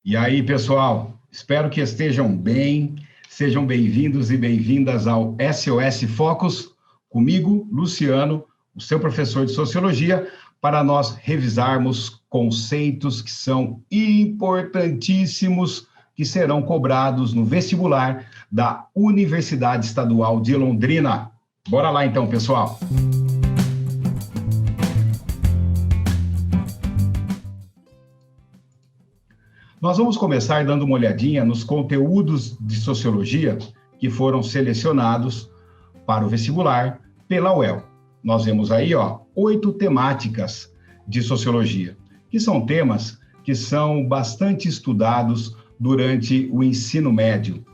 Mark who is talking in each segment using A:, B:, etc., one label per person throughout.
A: E aí, pessoal, espero que estejam bem, sejam bem-vindos e bem-vindas ao SOS Focus, comigo, Luciano, o seu professor de Sociologia, para nós revisarmos conceitos que são importantíssimos, que serão cobrados no vestibular da Universidade Estadual de Londrina. Bora lá então, pessoal! Nós vamos começar dando uma olhadinha nos conteúdos de sociologia que foram selecionados para o vestibular pela UEL. Nós vemos aí, 8 temáticas de sociologia, que são temas que são bastante estudados durante o ensino médio.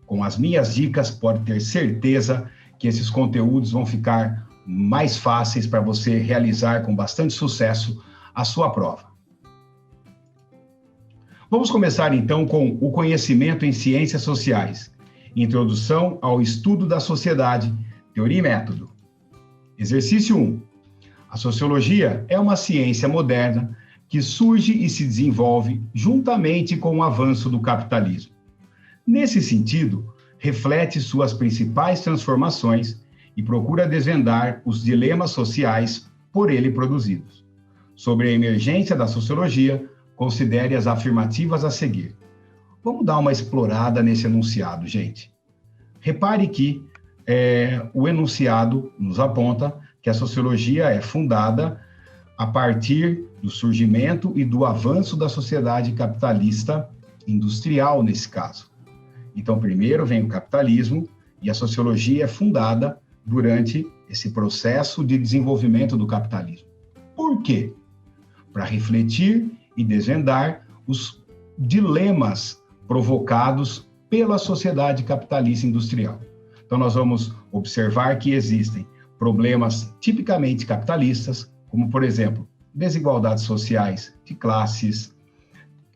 A: Com as minhas dicas, pode ter certeza que esses conteúdos vão ficar mais fáceis para você realizar com bastante sucesso a sua prova. Vamos começar, então, com o conhecimento em ciências sociais. Introdução ao estudo da sociedade, teoria e método. Exercício 1. A sociologia é uma ciência moderna que surge e se desenvolve juntamente com o avanço do capitalismo. Nesse sentido, reflete suas principais transformações e procura desvendar os dilemas sociais por ele produzidos. Sobre a emergência da sociologia, considere as afirmativas a seguir. Vamos dar uma explorada nesse enunciado, gente. Repare que o enunciado nos aponta que a sociologia é fundada a partir do surgimento e do avanço da sociedade capitalista industrial, nesse caso. Então, primeiro vem o capitalismo e a sociologia é fundada durante esse processo de desenvolvimento do capitalismo. Por quê? Para refletir e desvendar os dilemas provocados pela sociedade capitalista industrial. Então, nós vamos observar que existem problemas tipicamente capitalistas, como, por exemplo, desigualdades sociais de classes,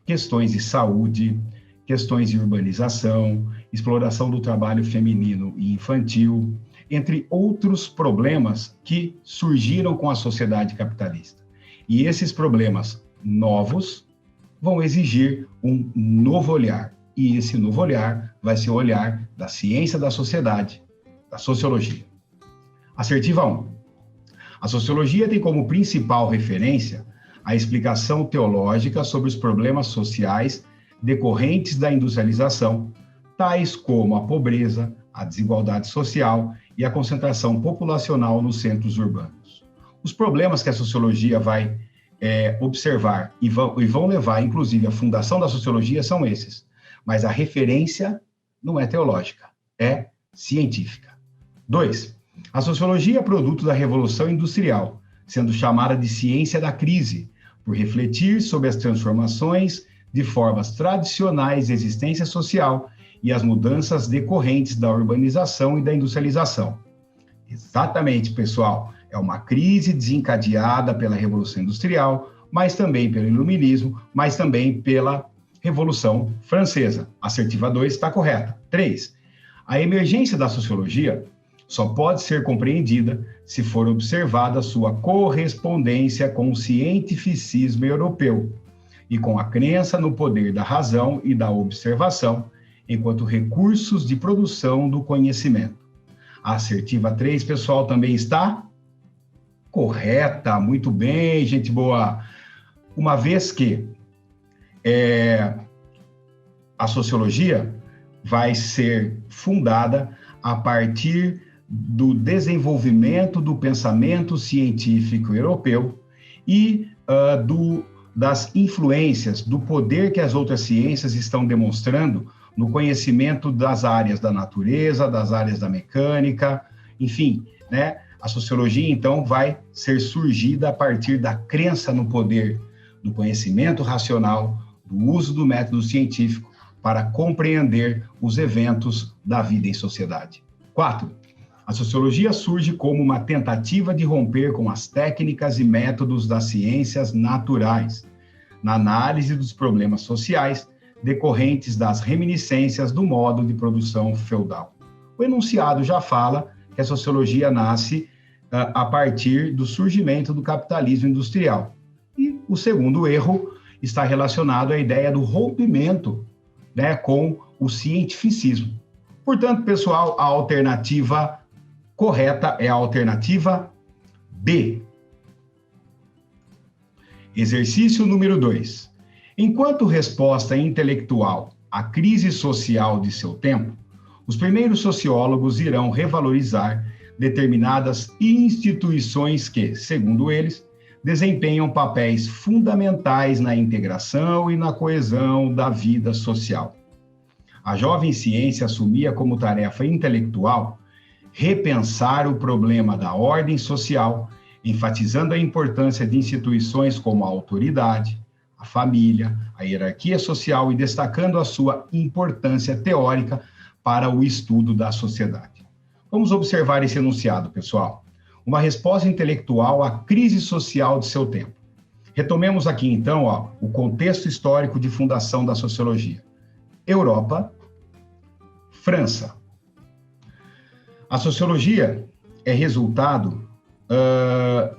A: questões de saúde, questões de urbanização, exploração do trabalho feminino e infantil, entre outros problemas que surgiram com a sociedade capitalista. E esses problemas novos vão exigir um novo olhar. E esse novo olhar vai ser o olhar da ciência da sociedade, da sociologia. Assertiva 1. A sociologia tem como principal referência a explicação teológica sobre os problemas sociais decorrentes da industrialização, tais como a pobreza, a desigualdade social e a concentração populacional nos centros urbanos. Os problemas que a sociologia vai observar e vão levar, inclusive, à fundação da sociologia são esses. Mas a referência não é teológica, é científica. 2. A sociologia é produto da Revolução Industrial, sendo chamada de ciência da crise, por refletir sobre as transformações de formas tradicionais de existência social e as mudanças decorrentes da urbanização e da industrialização. Exatamente, pessoal. É uma crise desencadeada pela Revolução Industrial, mas também pelo Iluminismo, mas também pela Revolução Francesa. Assertiva 2 está correta. 3. A emergência da sociologia só pode ser compreendida se for observada sua correspondência com o cientificismo europeu e com a crença no poder da razão e da observação enquanto recursos de produção do conhecimento. A assertiva 3, pessoal, também está correta, muito bem, gente boa. Uma vez que a sociologia vai ser fundada a partir do desenvolvimento do pensamento científico europeu e das influências, do poder que as outras ciências estão demonstrando no conhecimento das áreas da natureza, das áreas da mecânica, enfim, né? A sociologia, então, vai ser surgida a partir da crença no poder do conhecimento racional, do uso do método científico para compreender os eventos da vida em sociedade. 4. A sociologia surge como uma tentativa de romper com as técnicas e métodos das ciências naturais, na análise dos problemas sociais decorrentes das reminiscências do modo de produção feudal. O enunciado já fala que a sociologia nasce a partir do surgimento do capitalismo industrial. E o segundo erro está relacionado à ideia do rompimento, né, com o cientificismo. Portanto, pessoal, a alternativa correta é a alternativa B. Exercício número 2. Enquanto resposta intelectual à crise social de seu tempo, os primeiros sociólogos irão revalorizar determinadas instituições que, segundo eles, desempenham papéis fundamentais na integração e na coesão da vida social. A jovem ciência assumia como tarefa intelectual repensar o problema da ordem social, enfatizando a importância de instituições como a autoridade, a família, a hierarquia social e destacando a sua importância teórica para o estudo da sociedade. Vamos observar esse enunciado, pessoal. Uma resposta intelectual à crise social de seu tempo. Retomemos aqui, então, o contexto histórico de fundação da sociologia. Europa, França. A sociologia é resultado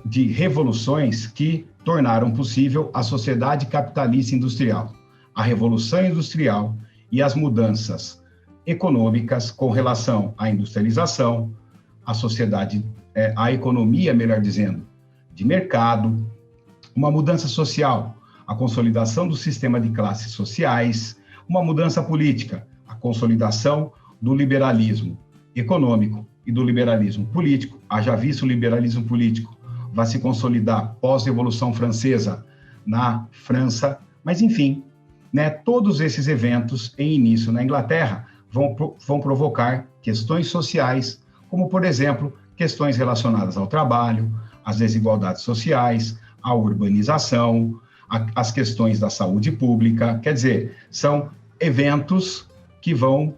A: de revoluções que tornaram possível a sociedade capitalista industrial, a revolução industrial e as mudanças econômicas com relação à industrialização, à sociedade, à economia, melhor dizendo, de mercado, uma mudança social, a consolidação do sistema de classes sociais, uma mudança política, a consolidação do liberalismo econômico e do liberalismo político. Haja visto o liberalismo político vai se consolidar pós-Revolução Francesa na França, mas enfim, né, todos esses eventos em início na Inglaterra vão provocar questões sociais, como, por exemplo, questões relacionadas ao trabalho, às desigualdades sociais, à urbanização, às questões da saúde pública. Quer dizer, são eventos que vão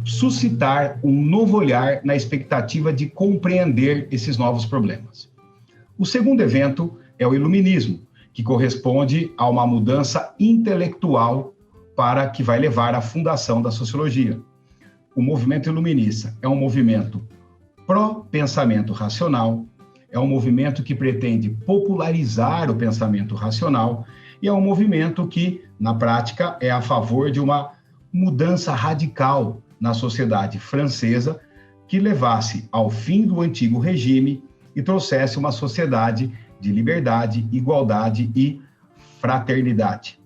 A: suscitar um novo olhar na expectativa de compreender esses novos problemas. O segundo evento é o Iluminismo, que corresponde a uma mudança intelectual para que vai levar à fundação da sociologia. O movimento iluminista é um movimento pró-pensamento racional, é um movimento que pretende popularizar o pensamento racional e é um movimento que, na prática, é a favor de uma mudança radical na sociedade francesa que levasse ao fim do antigo regime e trouxesse uma sociedade de liberdade, igualdade e fraternidade.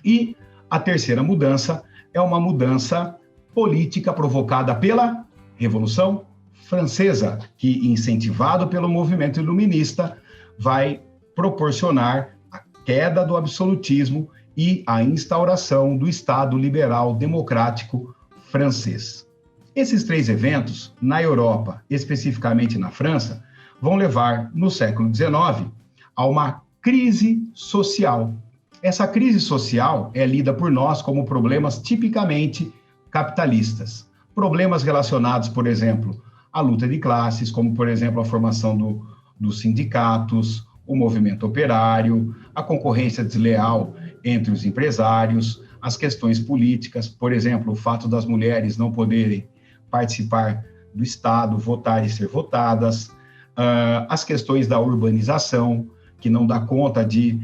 A: E a terceira mudança é uma mudança política provocada pela Revolução Francesa, que, incentivado pelo movimento iluminista, vai proporcionar a queda do absolutismo e a instauração do Estado liberal democrático francês. Esses três eventos, na Europa, especificamente na França, vão levar, no século XIX, a uma crise social. Essa crise social é lida por nós como problemas tipicamente capitalistas. Problemas relacionados, por exemplo, à luta de classes, como, por exemplo, a formação dos sindicatos, o movimento operário, a concorrência desleal entre os empresários, as questões políticas, por exemplo, o fato das mulheres não poderem participar do Estado, votar e ser votadas, as questões da urbanização, que não dá conta de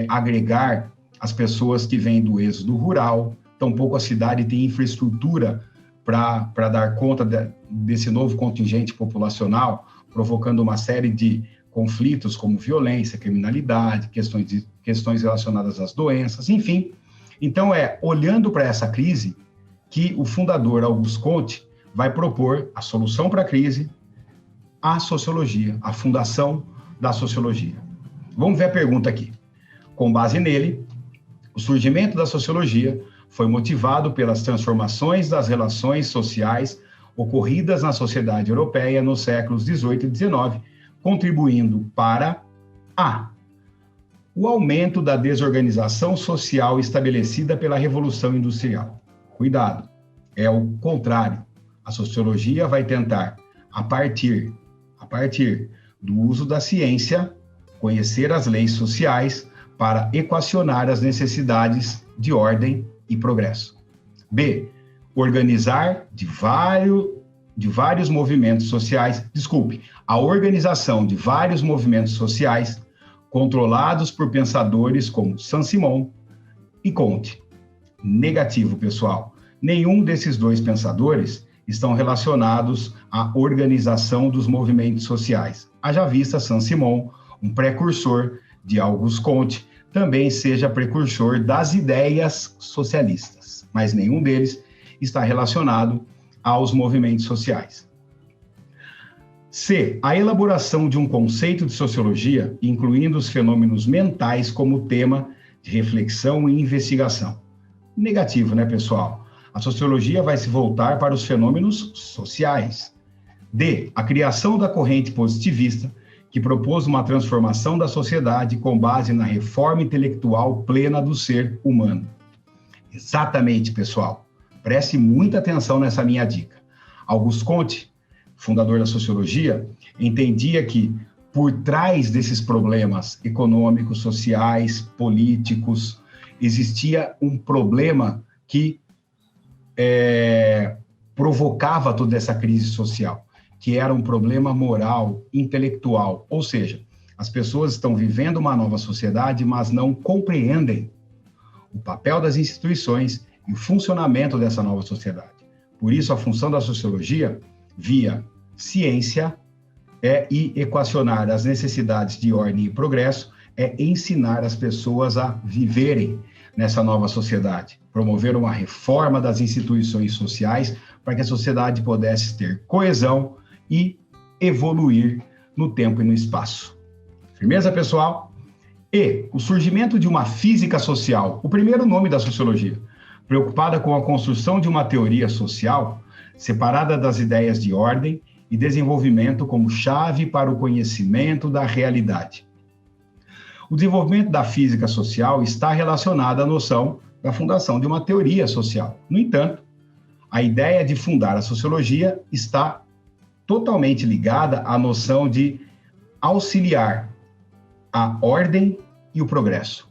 A: agregar as pessoas que vêm do êxodo rural, tampouco a cidade tem infraestrutura para dar conta desse novo contingente populacional, provocando uma série de conflitos como violência, criminalidade, questões relacionadas às doenças, enfim. Então, olhando para essa crise que o fundador Auguste Comte vai propor a solução para a crise, a sociologia, a fundação da sociologia. Vamos ver a pergunta aqui. Com base nele, o surgimento da sociologia foi motivado pelas transformações das relações sociais ocorridas na sociedade europeia nos séculos XVIII e XIX, contribuindo para a. O aumento da desorganização social estabelecida pela Revolução Industrial. Cuidado, é o contrário. A sociologia vai tentar, a partir do uso da ciência, conhecer as leis sociais para equacionar as necessidades de ordem e progresso. B. Organizar de vários movimentos sociais, a organização de vários movimentos sociais controlados por pensadores como Saint-Simon e Comte. Negativo, pessoal. Nenhum desses dois pensadores estão relacionados à organização dos movimentos sociais. Haja vista Saint-Simon, um precursor de Auguste Comte, também seja precursor das ideias socialistas, mas nenhum deles está relacionado aos movimentos sociais. C. A elaboração de um conceito de sociologia, incluindo os fenômenos mentais como tema de reflexão e investigação. Negativo, né, pessoal? A sociologia vai se voltar para os fenômenos sociais. D. A criação da corrente positivista, que propôs uma transformação da sociedade com base na reforma intelectual plena do ser humano. Exatamente, pessoal. Preste muita atenção nessa minha dica. Auguste Comte, fundador da sociologia, entendia que por trás desses problemas econômicos, sociais, políticos, existia um problema que provocava toda essa crise social, que era um problema moral, intelectual, ou seja, as pessoas estão vivendo uma nova sociedade, mas não compreendem o papel das instituições e o funcionamento dessa nova sociedade. Por isso, a função da sociologia, via ciência, e equacionar as necessidades de ordem e progresso, é ensinar as pessoas a viverem nessa nova sociedade, promover uma reforma das instituições sociais para que a sociedade pudesse ter coesão e evoluir no tempo e no espaço. Firmeza, pessoal? E o surgimento de uma física social, o primeiro nome da sociologia, preocupada com a construção de uma teoria social separada das ideias de ordem e desenvolvimento como chave para o conhecimento da realidade. O desenvolvimento da física social está relacionado à noção da fundação de uma teoria social. No entanto, a ideia de fundar a sociologia está totalmente ligada à noção de auxiliar a ordem e o progresso.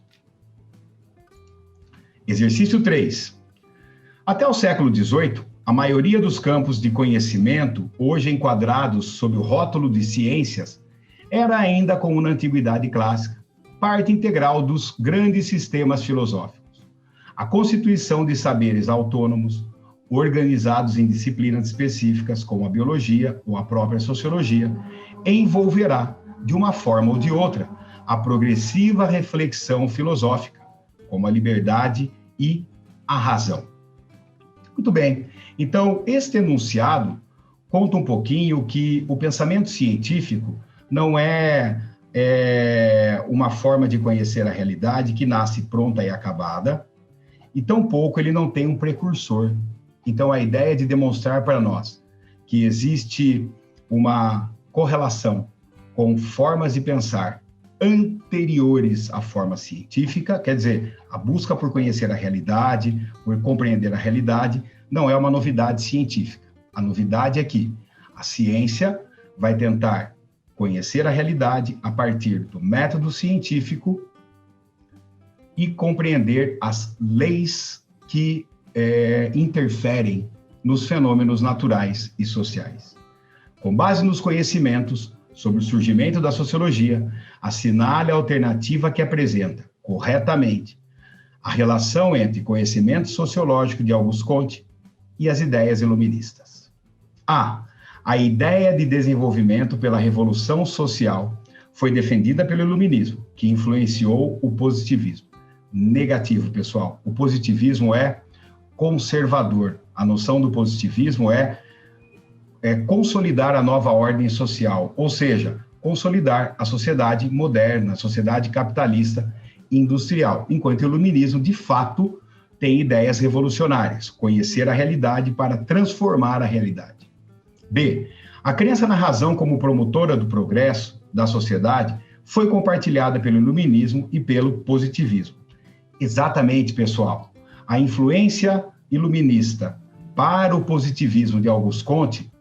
A: Exercício 3. Até o século XVIII, a maioria dos campos de conhecimento, hoje enquadrados sob o rótulo de ciências, era ainda, como na Antiguidade Clássica, parte integral dos grandes sistemas filosóficos. A constituição de saberes autônomos, organizados em disciplinas específicas, como a biologia ou a própria sociologia, envolverá, de uma forma ou de outra, a progressiva reflexão filosófica, como a liberdade e a razão. Muito bem, então, este enunciado conta um pouquinho que o pensamento científico não é uma forma de conhecer a realidade que nasce pronta e acabada, e tampouco ele não tem um precursor. Então, a ideia de demonstrar para nós que existe uma correlação com formas de pensar anteriores à forma científica, quer dizer, a busca por conhecer a realidade, por compreender a realidade, não é uma novidade científica. A novidade é que a ciência vai tentar conhecer a realidade a partir do método científico e compreender as leis que interferem nos fenômenos naturais e sociais. Com base nos conhecimentos sobre o surgimento da sociologia, assinale a alternativa que apresenta, corretamente, a relação entre conhecimento sociológico de Auguste Comte e as ideias iluministas. A. A ideia de desenvolvimento pela revolução social foi defendida pelo iluminismo, que influenciou o positivismo. Negativo, pessoal. O positivismo é conservador. A noção do positivismo é consolidar a nova ordem social, ou seja, consolidar a sociedade moderna, a sociedade capitalista industrial, enquanto o iluminismo, de fato, tem ideias revolucionárias, conhecer a realidade para transformar a realidade. B. A crença na razão como promotora do progresso da sociedade foi compartilhada pelo iluminismo e pelo positivismo. Exatamente, pessoal. A influência iluminista para o positivismo de Auguste Comte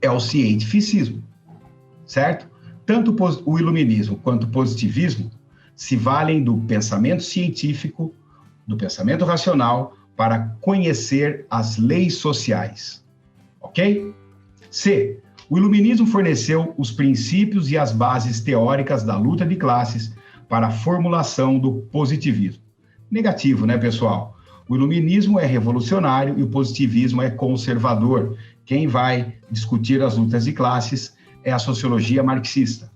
A: é o cientificismo, certo? Tanto o iluminismo quanto o positivismo se valem do pensamento científico, do pensamento racional, para conhecer as leis sociais, ok? C. O iluminismo forneceu os princípios e as bases teóricas da luta de classes para a formulação do positivismo. Negativo, né, pessoal? O iluminismo é revolucionário e o positivismo é conservador. Quem vai discutir as lutas de classes é a sociologia marxista.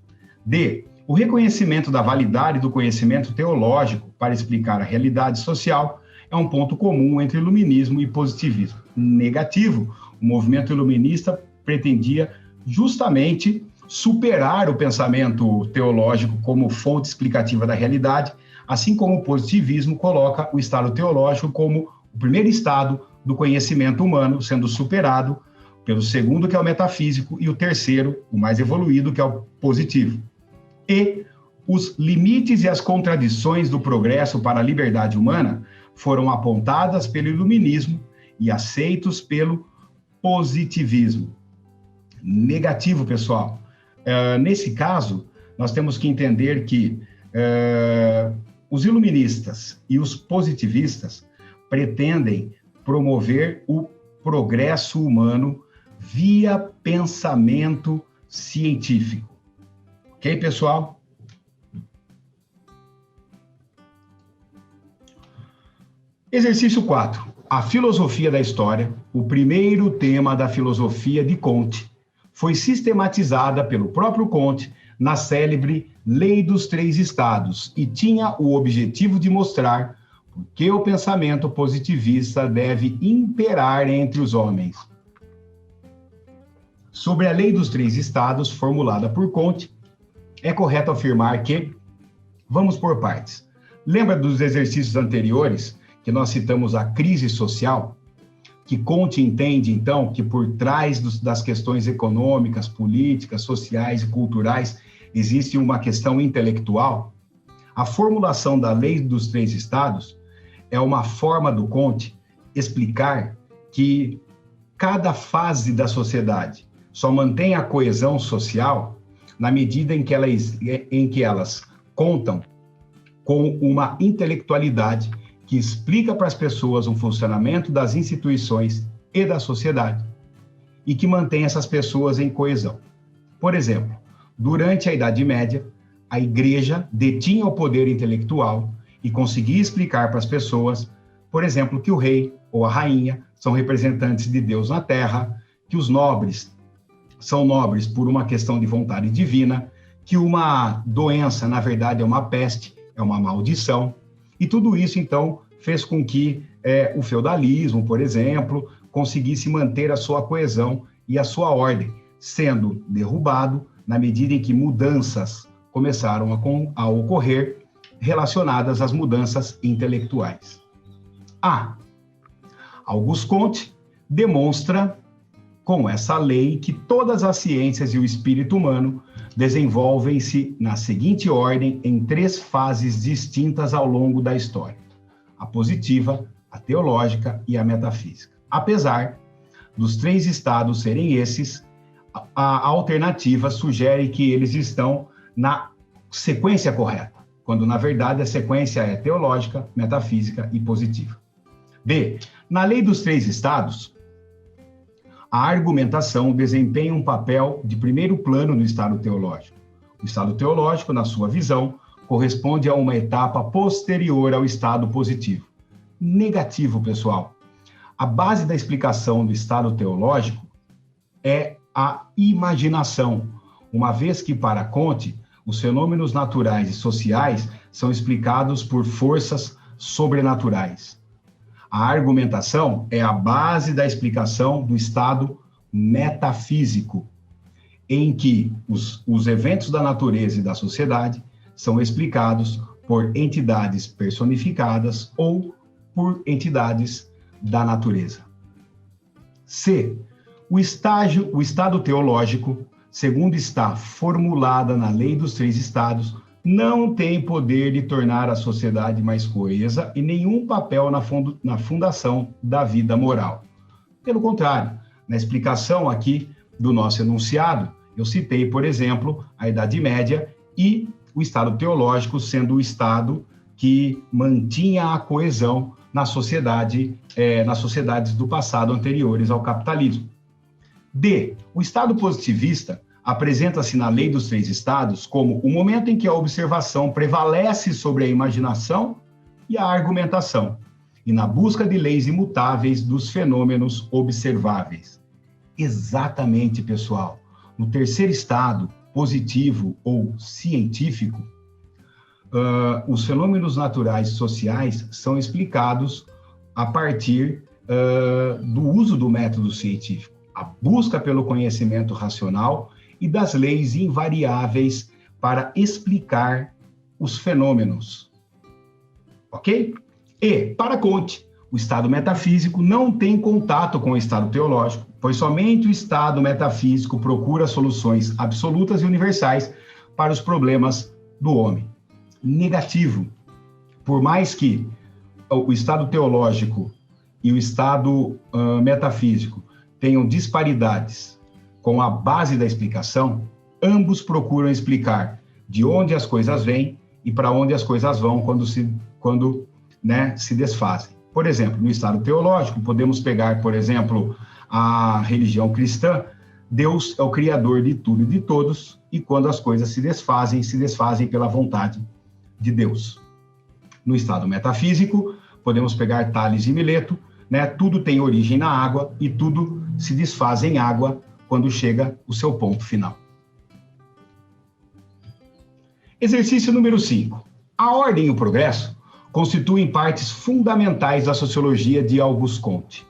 A: D. O reconhecimento da validade do conhecimento teológico para explicar a realidade social é um ponto comum entre iluminismo e positivismo. Negativo. O movimento iluminista pretendia justamente superar o pensamento teológico como fonte explicativa da realidade, assim como o positivismo coloca o estado teológico como o primeiro estado do conhecimento humano, sendo superado pelo segundo, que é o metafísico, e o terceiro, o mais evoluído, que é o positivo. E os limites e as contradições do progresso para a liberdade humana foram apontadas pelo iluminismo e aceitos pelo positivismo. Negativo, pessoal. Nesse caso, nós temos que entender que os iluministas e os positivistas pretendem promover o progresso humano via pensamento científico. Ok, pessoal? Exercício 4. A filosofia da história, o primeiro tema da filosofia de Comte, foi sistematizada pelo próprio Comte na célebre Lei dos Três Estados e tinha o objetivo de mostrar por que o pensamento positivista deve imperar entre os homens. Sobre a Lei dos Três Estados, formulada por Comte, é correto afirmar que, vamos por partes. Lembra dos exercícios anteriores que nós citamos a crise social? Que Comte entende, então, que por trás das questões econômicas, políticas, sociais e culturais existe uma questão intelectual? A formulação da Lei dos Três Estados é uma forma do Comte explicar que cada fase da sociedade só mantém a coesão social na medida em que elas contam com uma intelectualidade que explica para as pessoas o funcionamento das instituições e da sociedade e que mantém essas pessoas em coesão. Por exemplo, durante a Idade Média, a Igreja detinha o poder intelectual e conseguia explicar para as pessoas, por exemplo, que o rei ou a rainha são representantes de Deus na Terra, que os nobres são nobres por uma questão de vontade divina, que uma doença, na verdade, é uma peste, é uma maldição. E tudo isso, então, fez com que o feudalismo, por exemplo, conseguisse manter a sua coesão e a sua ordem, sendo derrubado na medida em que mudanças começaram a ocorrer relacionadas às mudanças intelectuais. Auguste Comte demonstra com essa lei que todas as ciências e o espírito humano desenvolvem-se na seguinte ordem em 3 fases distintas ao longo da história: a positiva, a teológica e a metafísica. Apesar dos 3 estados serem esses, a alternativa sugere que eles estão na sequência correta, quando na verdade a sequência é teológica, metafísica e positiva. B. Na Lei dos Três Estados, a argumentação desempenha um papel de primeiro plano no estado teológico. O estado teológico, na sua visão, corresponde a uma etapa posterior ao estado positivo. Negativo, pessoal. A base da explicação do estado teológico é a imaginação, uma vez que, para Comte, os fenômenos naturais e sociais são explicados por forças sobrenaturais. A argumentação é a base da explicação do estado metafísico, em que os eventos da natureza e da sociedade são explicados por entidades personificadas ou por entidades da natureza. C. O estado teológico, segundo está formulada na Lei dos Três Estados, não tem poder de tornar a sociedade mais coesa e nenhum papel na fundação da vida moral. Pelo contrário, na explicação aqui do nosso enunciado, eu citei, por exemplo, a Idade Média e o estado teológico sendo o estado que mantinha a coesão na sociedade, nas sociedades do passado anteriores ao capitalismo. D. O estado positivista apresenta-se na lei dos três estados como o momento em que a observação prevalece sobre a imaginação e a argumentação, e na busca de leis imutáveis dos fenômenos observáveis. Exatamente, pessoal. No terceiro estado, positivo ou científico, os fenômenos naturais sociais são explicados a partir do uso do método científico, a busca pelo conhecimento racional e das leis invariáveis para explicar os fenômenos. Ok? E, para Comte, o estado metafísico não tem contato com o estado teológico, pois somente o estado metafísico procura soluções absolutas e universais para os problemas do homem. Negativo. Por mais que o estado teológico e o estado metafísico tenham disparidades com a base da explicação, ambos procuram explicar de onde as coisas vêm e para onde as coisas vão quando se desfazem. Por exemplo, no estado teológico, podemos pegar, por exemplo, a religião cristã. Deus é o criador de tudo e de todos, e quando as coisas se desfazem pela vontade de Deus. No estado metafísico, podemos pegar Tales de Mileto, né? Tudo tem origem na água e tudo se desfaz em água quando chega o seu ponto final. Exercício número 5. A ordem e o progresso constituem partes fundamentais da sociologia de Auguste Comte.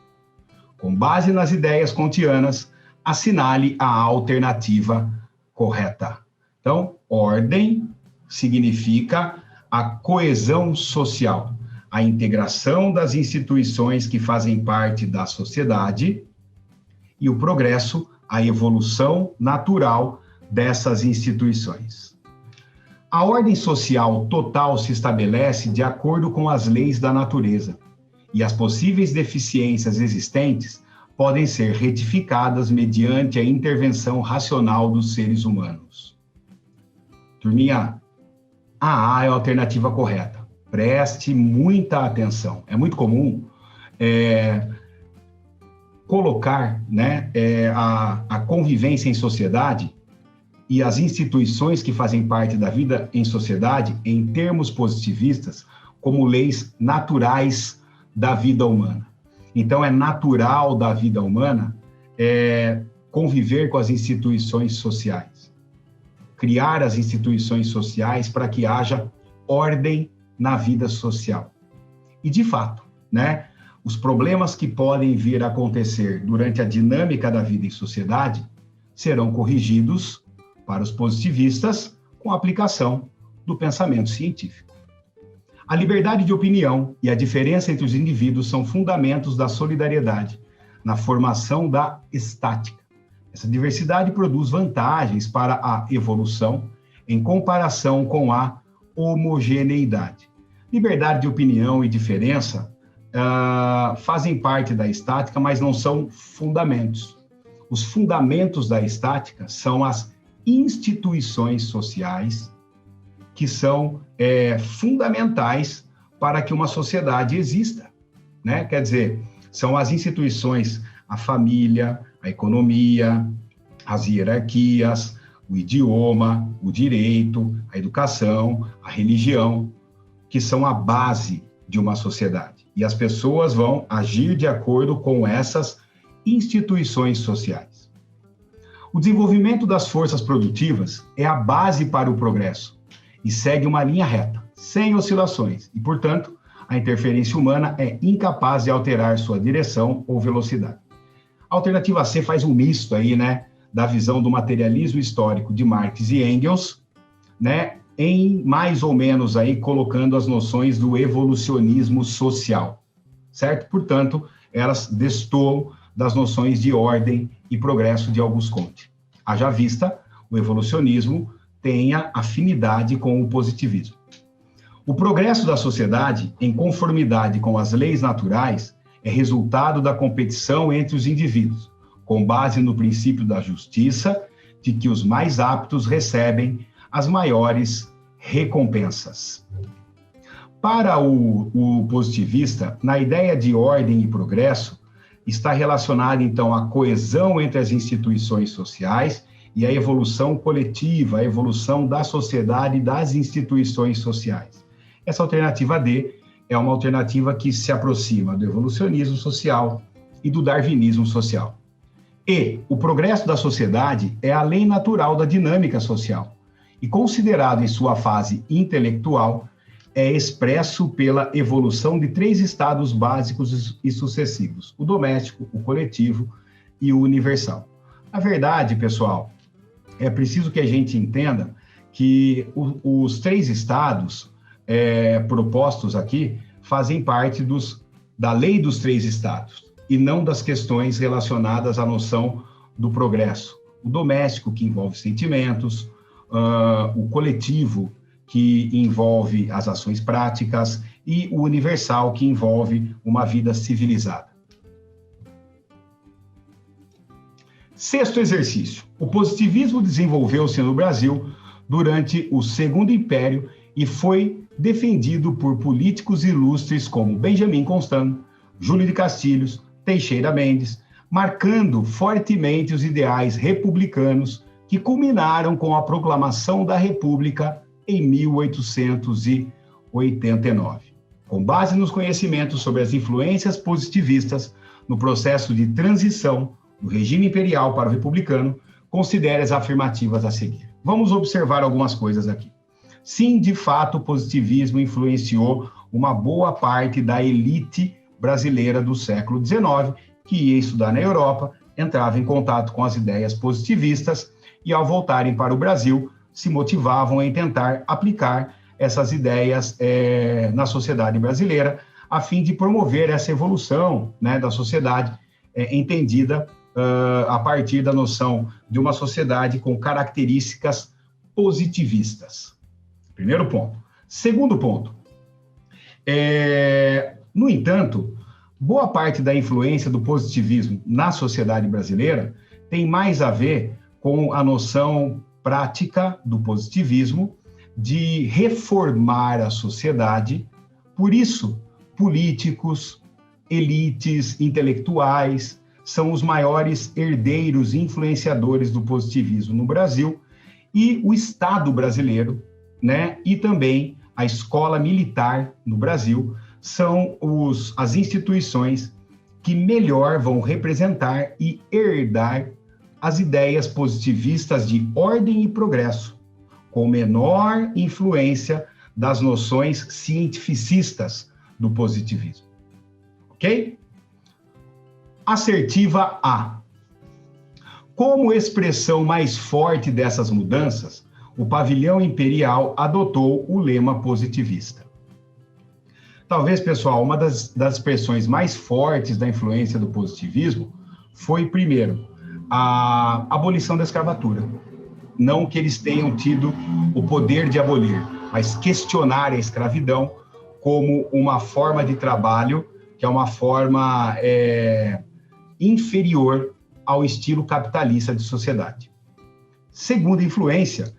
A: Com base nas ideias kantianas, assinale a alternativa correta. Então, ordem significa a coesão social, a integração das instituições que fazem parte da sociedade, e o progresso, a evolução natural dessas instituições. A ordem social total se estabelece de acordo com as leis da natureza, e as possíveis deficiências existentes podem ser retificadas mediante a intervenção racional dos seres humanos. Turminha, a A é a alternativa correta. Preste muita atenção. É muito comum colocar, né, a convivência em sociedade e as instituições que fazem parte da vida em sociedade, em termos positivistas, como leis naturais da vida humana. Então, é natural da vida humana conviver com as instituições sociais, criar as instituições sociais para que haja ordem na vida social. E, de fato, né, os problemas que podem vir a acontecer durante a dinâmica da vida em sociedade serão corrigidos para os positivistas com a aplicação do pensamento científico. A liberdade de opinião e a diferença entre os indivíduos são fundamentos da solidariedade na formação da estática. Essa diversidade produz vantagens para a evolução em comparação com a homogeneidade. Liberdade de opinião e diferença fazem parte da estática, mas não são fundamentos. Os fundamentos da estática são as instituições sociais, que são fundamentais para que uma sociedade exista, né? Quer dizer, são as instituições, a família, a economia, as hierarquias, o idioma, o direito, a educação, a religião, que são a base de uma sociedade. E as pessoas vão agir de acordo com essas instituições sociais. O desenvolvimento das forças produtivas é a base para o progresso e segue uma linha reta, sem oscilações, e, portanto, a interferência humana é incapaz de alterar sua direção ou velocidade. A alternativa C faz um misto aí, né, da visão do materialismo histórico de Marx e Engels, né, em mais ou menos aí colocando as noções do evolucionismo social, certo? Portanto, elas destoam das noções de ordem e progresso de Auguste Comte. Haja vista, o evolucionismo tenha afinidade com o positivismo. O progresso da sociedade, em conformidade com as leis naturais, é resultado da competição entre os indivíduos, com base no princípio da justiça, de que os mais aptos recebem as maiores recompensas. Para o positivista, na ideia de ordem e progresso, está relacionada, então, à coesão entre as instituições sociais e à evolução coletiva, a evolução da sociedade e das instituições sociais. Essa alternativa D é uma alternativa que se aproxima do evolucionismo social e do darwinismo social. E o progresso da sociedade é a lei natural da dinâmica social e, considerado em sua fase intelectual, é expresso pela evolução de 3 estados básicos e sucessivos: o doméstico, o coletivo e o universal. Na verdade, pessoal, é preciso que a gente entenda que os 3 estados propostos aqui fazem parte da lei dos 3 estados e não das questões relacionadas à noção do progresso. O doméstico, que envolve sentimentos, o coletivo, que envolve as ações práticas, e o universal, que envolve uma vida civilizada. 6º exercício. O positivismo desenvolveu-se no Brasil durante o Segundo Império e foi defendido por políticos ilustres como Benjamin Constant, Júlio de Castilhos, Teixeira Mendes, marcando fortemente os ideais republicanos que culminaram com a proclamação da República em 1889. Com base nos conhecimentos sobre as influências positivistas no processo de transição do regime imperial para o republicano, considere as afirmativas a seguir. Vamos observar algumas coisas aqui. Sim, de fato, o positivismo influenciou uma boa parte da elite brasileira do século XIX, que ia estudar na Europa, entrava em contato com as ideias positivistas e, ao voltarem para o Brasil, se motivavam em tentar aplicar essas ideias na sociedade brasileira, a fim de promover essa evolução, né, da sociedade, entendida a partir da noção de uma sociedade com características positivistas. Primeiro ponto. Segundo ponto. No entanto, boa parte da influência do positivismo na sociedade brasileira tem mais a ver com a noção prática do positivismo de reformar a sociedade. Por isso, políticos, elites, intelectuais são os maiores herdeiros e influenciadores do positivismo no Brasil, e o Estado brasileiro, né, e também a escola militar no Brasil são as instituições que melhor vão representar e herdar as ideias positivistas de ordem e progresso, com menor influência das noções cientificistas do positivismo. Ok? Assertiva A. Como expressão mais forte dessas mudanças, o pavilhão imperial adotou o lema positivista. Talvez, pessoal, uma das expressões mais fortes da influência do positivismo foi, primeiro, a abolição da escravatura. Não que eles tenham tido o poder de abolir, mas questionar a escravidão como uma forma de trabalho que é uma forma inferior ao estilo capitalista de sociedade. Segunda influência,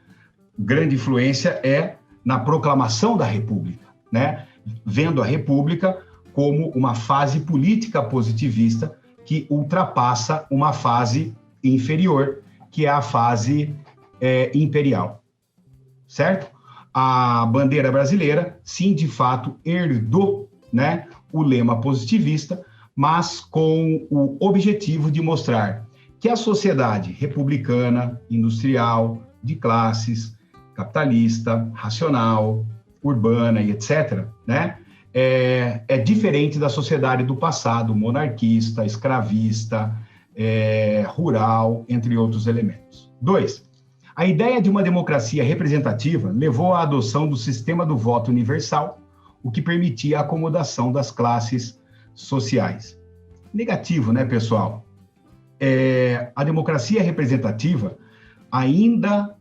A: grande influência, é na proclamação da República, né? Vendo a República como uma fase política positivista que ultrapassa uma fase inferior, que é a fase imperial, certo? A bandeira brasileira, sim, de fato, herdou, né, o lema positivista, mas com o objetivo de mostrar que a sociedade republicana, industrial, de classes, capitalista, racional, urbana e etc., né, é diferente da sociedade do passado, monarquista, escravista, rural, entre outros elementos. 2. A ideia de uma democracia representativa levou à adoção do sistema do voto universal, o que permitia a acomodação das classes sociais. Negativo, né, pessoal? A democracia representativa, ainda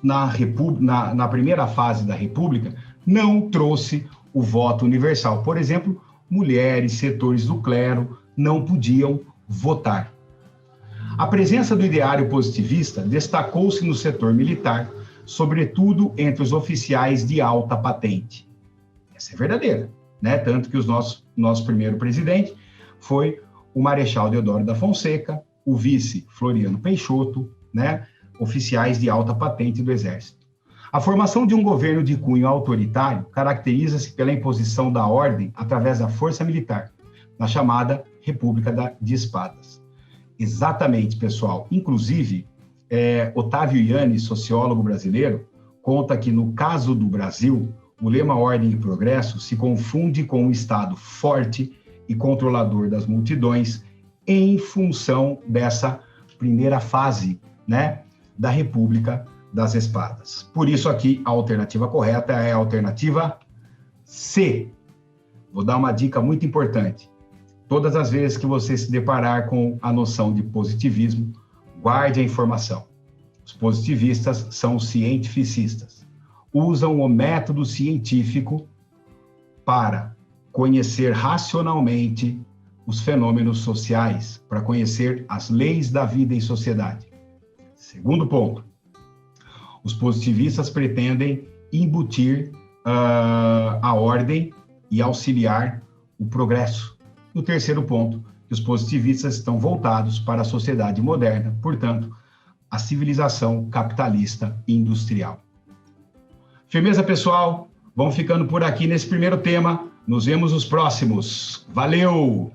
A: na primeira fase da República, não trouxe o voto universal. Por exemplo, mulheres, setores do clero não podiam votar. A presença do ideário positivista destacou-se no setor militar, sobretudo entre os oficiais de alta patente. Essa é verdadeira, né? Tanto que o nosso primeiro presidente foi o Marechal Deodoro da Fonseca, o vice Floriano Peixoto, né, oficiais de alta patente do Exército. A formação de um governo de cunho autoritário caracteriza-se pela imposição da ordem através da força militar, na chamada República de Espadas. Exatamente, pessoal. Inclusive, Otávio Yanni, sociólogo brasileiro, conta que, no caso do Brasil, o lema ordem e progresso se confunde com um Estado forte e controlador das multidões em função dessa primeira fase, né, da República das Espadas. Por isso aqui a alternativa correta é a alternativa C. Vou dar uma dica muito importante. Todas as vezes que você se deparar com a noção de positivismo, guarde a informação. Os positivistas são os cientificistas. Usam o método científico para conhecer racionalmente os fenômenos sociais, para conhecer as leis da vida em sociedade. Segundo ponto, os positivistas pretendem embutir a ordem e auxiliar o progresso. No terceiro ponto, que os positivistas estão voltados para a sociedade moderna, portanto, a civilização capitalista e industrial. Firmeza, pessoal? Vamos ficando por aqui nesse primeiro tema. Nos vemos nos próximos. Valeu!